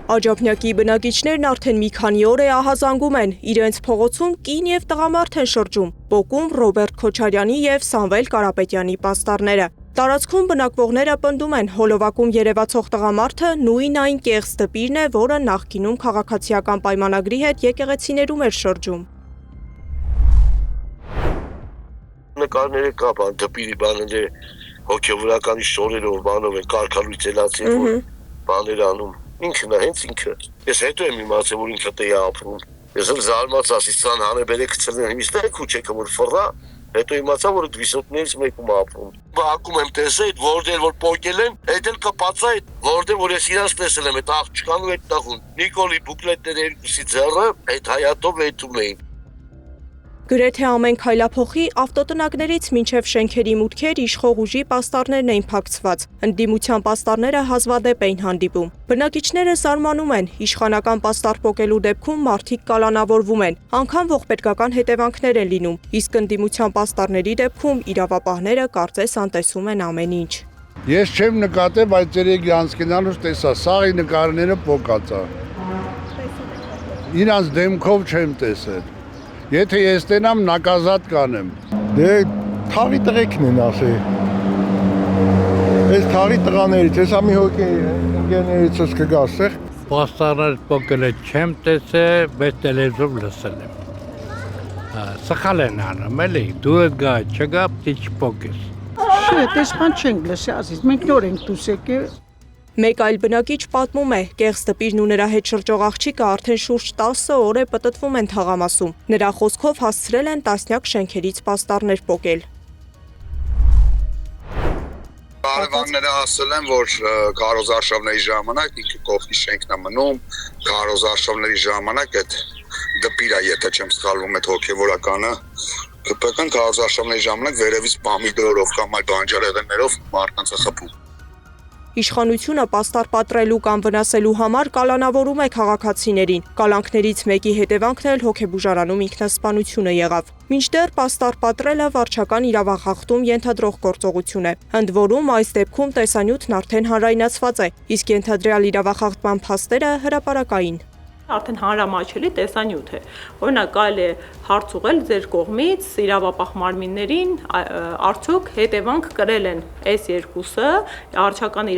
Աջափնյակի բնակիչներն արդեն մի քանի օր է ահազանգում են, իրենց փողոցում կին եւ տղամարդ են շրջում, պոկում Ռոբերտ Քոչարյանի եւ Սամվել Կարապետյանի պաստառները։ Տարածքում բնակվողները պնդում են, հոլովակում երևացող տղամարդը նույն այն կեղծ դպիրն է, որը նախկինում քաղաքացիական պայմանագրի հետ եկեղեցիներում էր շրջում։ Նկարները կա, դպիրի բաները հոգեվորականի շորերով բանով են կարգալույցելացին, որ բաներ անում։ Ինքն է, հենց ինքը։ Ես հետո եմ իմացել, որ ինքը տեղ է ապրում։ Ես էլ զարմացած, իսկան հանեբերե գցրել եմ իստեղ քուչեքը, որ ֆռա, հետո իմացա, որ դվիսոտներից մեկում է ապրում։ Բակում եմ տեսել, որտեղ որ պոկել են, այդ էլ կպած է, որտեղ որ ես իրանց տեսել եմ, այդ աղջկան ու այդ տղուն։ Նիկոլի բուկլետները երկուսի ձեռը այդ հայատով էտում էին։ Գրեթե ամեն քայլափոխի ավտոտնակներից մինչև շենքերի մուտքեր իշխող ուժի պաստառներն էին փակցված, ընդդիմության պաստառները հազվադեպ էին հանդիպում։ Բնակիչները զարմանում են, իշխանական պաստառ պոկելու դեպքում մարդիկ կալանավորվում են, անգամ ողբերգական հետևանքներ են լինում, իսկ ընդդիմության պաստառների դեպքում իրավապահները կարծես անտեսում են ամեն ինչ։ Ես չեմ նկատել, բայց երեք անցկենալուց տեսա, սաղի նկարները պոկած է։ Իրանց դեմքով չեմ տեսել։ Եթե ես տենամ, նակազատ կանեմ։ Դե թաղի տղեկն են ասել։ Այս թաղի տղաներից, ես ամի հոգի ընկերներիցս կգա ստեղ։ Պաստառներ պոկել չեմ տեսել, բայց տելևիզոր լսել եմ։ Սխալ են անում, էլի, դու գա, չգա, պիտի չպոկես։ Չէ, տեսման չենք լսի, ասես, մենք նոր ենք դուրս եկել։ Մեկ այլ բնակիչ պատմում է, կեղծ դպիրն ու նրա հետ շրջող աղջիկը արդեն շուրջ 10 օր է պտտվում են թաղամասում։ Նրա խոսքով հասցրել են տասնյակ շենքերից պաստառներ պոկել։ Կարևանները ասել են, որ քարոզարշավների ժամանակ ինքը կողքի շենքն է մնում, քարոզարշավների ժամանակ այդ դպիրա, եթե չեմ սխալվում, այդ հոգևորականը կպեկան քարոզարշավների ժամանակ վերևից պամիդորով կամ այլ բանջարեղեններով մարդկանց է խփում։ Իշխանությունը պաստառ պատրելու կամ վնասելու համար կալանավորում է քաղաքացիներին։ Կալանքներից մեկի հետևանքն էլ հոգեբուժարանում ինքնասպանությունը եղավ։ Մինչդեռ պաստառ պատրելը վարչական իրավախախտում ենթադրող գործողություն է։ Ընդ որում այս դեպքում տեսանյութն արդեն հանրայնացված է, իսկ ենթադրյալ իրավախախտման փաստերը հրապարակային։ Արդեն հանրամատչելի տեսանյութ է։ Օրինակ կարելի է հարց ուղղել ձեր կողմից իրավապահ մարմիններին, արդյոք հետևանք կրել են այս երկուսը, արժական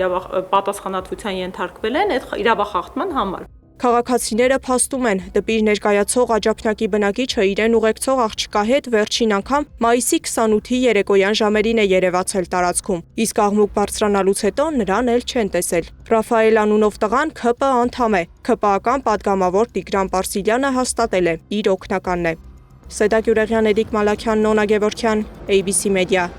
պատասխանատվության ենթարկվել են այդ իրավախախտման համար։ Քաղաքացիները փաստում են, դպիր ներկայացող Աջափնյակի բնակիչը իրեն ուղեկցող աղջկա հետ վերջին անգամ մայիսի 28-ի երեկոյան ժամերին է երևացել տարածքում, իսկ աղմուկ բարձրանալուց հետո նրան էլ չեն տեսել։ Ռաֆայել անունով տղան ՔՊ անդամ է, ՔՊ-ական պատգամավոր Տիգրան Պարսիլյանը հաստատել է, իր օգնականն է։ Սեդակ Յուրեղյան, Էդիկ Մալաքյան, Նոնա Գևորգյան, ABC Media։